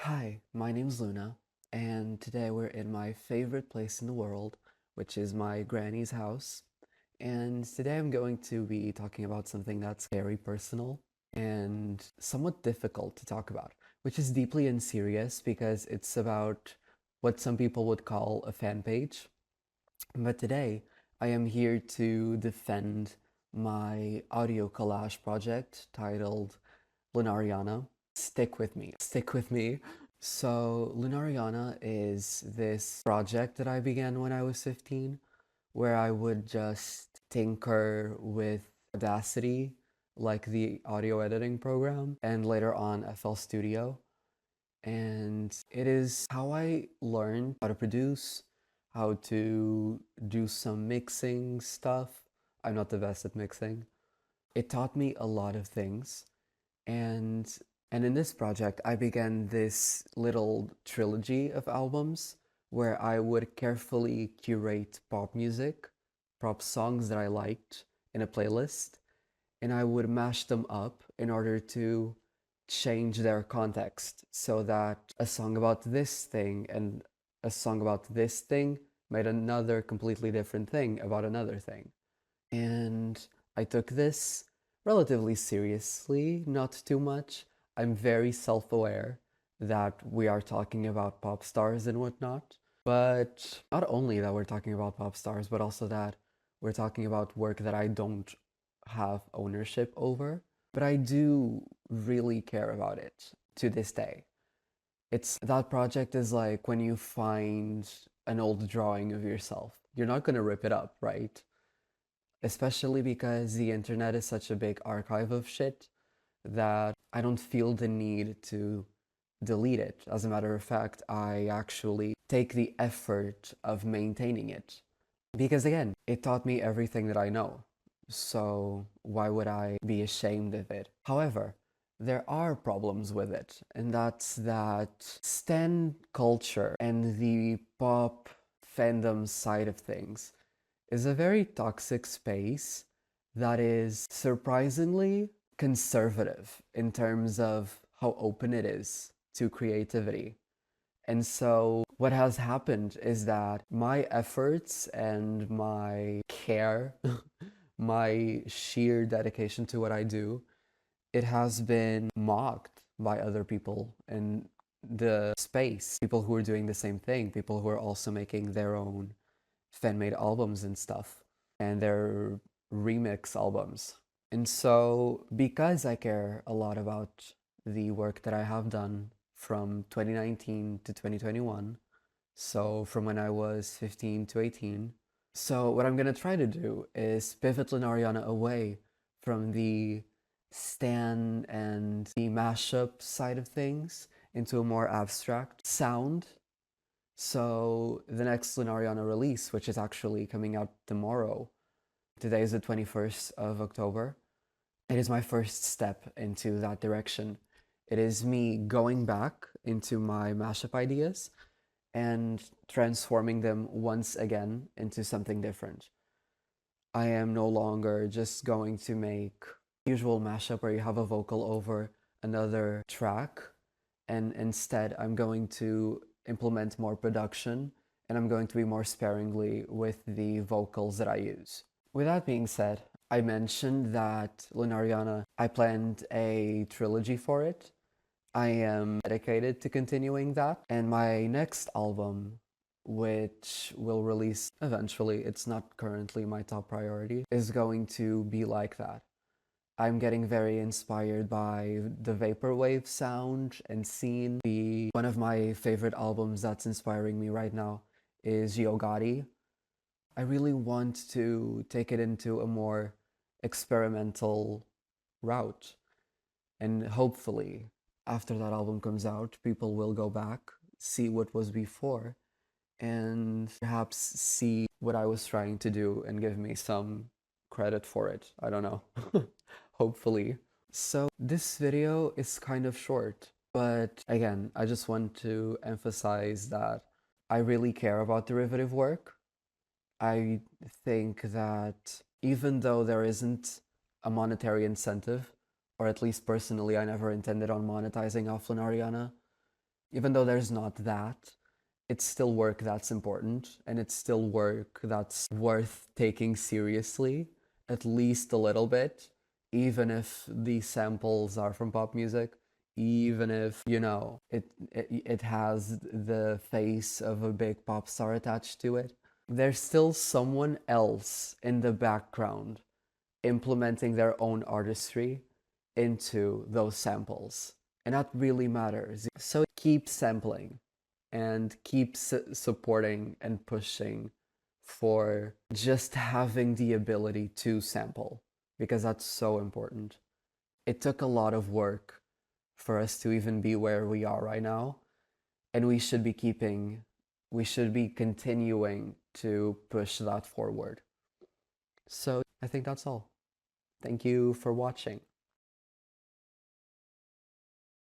Hi, my name's Luna, and today we're in my favorite place in the world, which is my granny's house. And today I'm going to be talking about something that's very personal and somewhat difficult to talk about, which is deeply unserious because it's about what some people would call a fan page. But today I am here to defend my audio collage project titled Lunariana. Stick with me. Stick with me. So, Lunariana is this project that I began when I was 15, where I would just tinker with Audacity, like the audio editing program, and later on FL Studio. And it is how I learned how to produce, how to do some mixing stuff. I'm not the best at mixing. It taught me a lot of things. And and in this project, I began this little trilogy of albums where I would carefully curate pop music, pop songs that I liked in a playlist, and I would mash them up in order to change their context so that a song about this thing and a song about this thing made another completely different thing about another thing. And I took this relatively seriously, not too much. I'm very self aware that we are talking about pop stars and whatnot. But not only that we're talking about pop stars, but also that we're talking about work that I don't have ownership over. But I do really care about it to this day. It's that project is like when you find an old drawing of yourself. You're not gonna rip it up, right? Especially because the internet is such a big archive of shit that I don't feel the need to delete it. As a matter of fact, I actually take the effort of maintaining it. Because again, it taught me everything that I know. So why would I be ashamed of it? However, there are problems with it, and that's that stan culture and the pop fandom side of things is a very toxic space that is surprisingly conservative in terms of how open it is to creativity. And so, what has happened is that my efforts and my care, my sheer dedication to what I do, it has been mocked by other people in the space. People who are doing the same thing, people who are also making their own fan made albums and stuff, and their remix albums. And so, because I care a lot about the work that I have done from 2019 to 2021, so from when I was 15 to 18, so what I'm gonna try to do is pivot Lunariana away from the stan and the mashup side of things into a more abstract sound. So the next Lunariana release, which is actually coming out tomorrow, today is the 21st of October, it is my first step into that direction. It is me going back into my mashup ideas and transforming them once again into something different. I am no longer just going to make usual mashup where you have a vocal over another track, and instead I'm going to implement more production and I'm going to be more sparingly with the vocals that I use. With that being said, I mentioned that Lunariana, I planned a trilogy for it. I am dedicated to continuing that, and my next album, which will release eventually, it's not currently my top priority, is going to be like that. I'm getting very inspired by the vaporwave sound and scene. One of my favorite albums that's inspiring me right now is Yogati. I really want to take it into a more experimental route. And hopefully, after that album comes out, people will go back, see what was before, and perhaps see what I was trying to do and give me some credit for it. I don't know. Hopefully. So this video is kind of short, but again, I just want to emphasize that I really care about derivative work. I think that even though there isn't a monetary incentive, or at least personally, I never intended on monetizing off Lunariana, Even though there's not that, it's still work that's important, and it's still work that's worth taking seriously, at least a little bit, even if the samples are from pop music, even if, it has the face of a big pop star attached to it. There's still someone else in the background implementing their own artistry into those samples. And that really matters. So keep sampling and keep supporting and pushing for just having the ability to sample, because that's so important. It took a lot of work for us to even be where we are right now, and we should be continuing to push that forward. So I think that's all. Thank you for watching.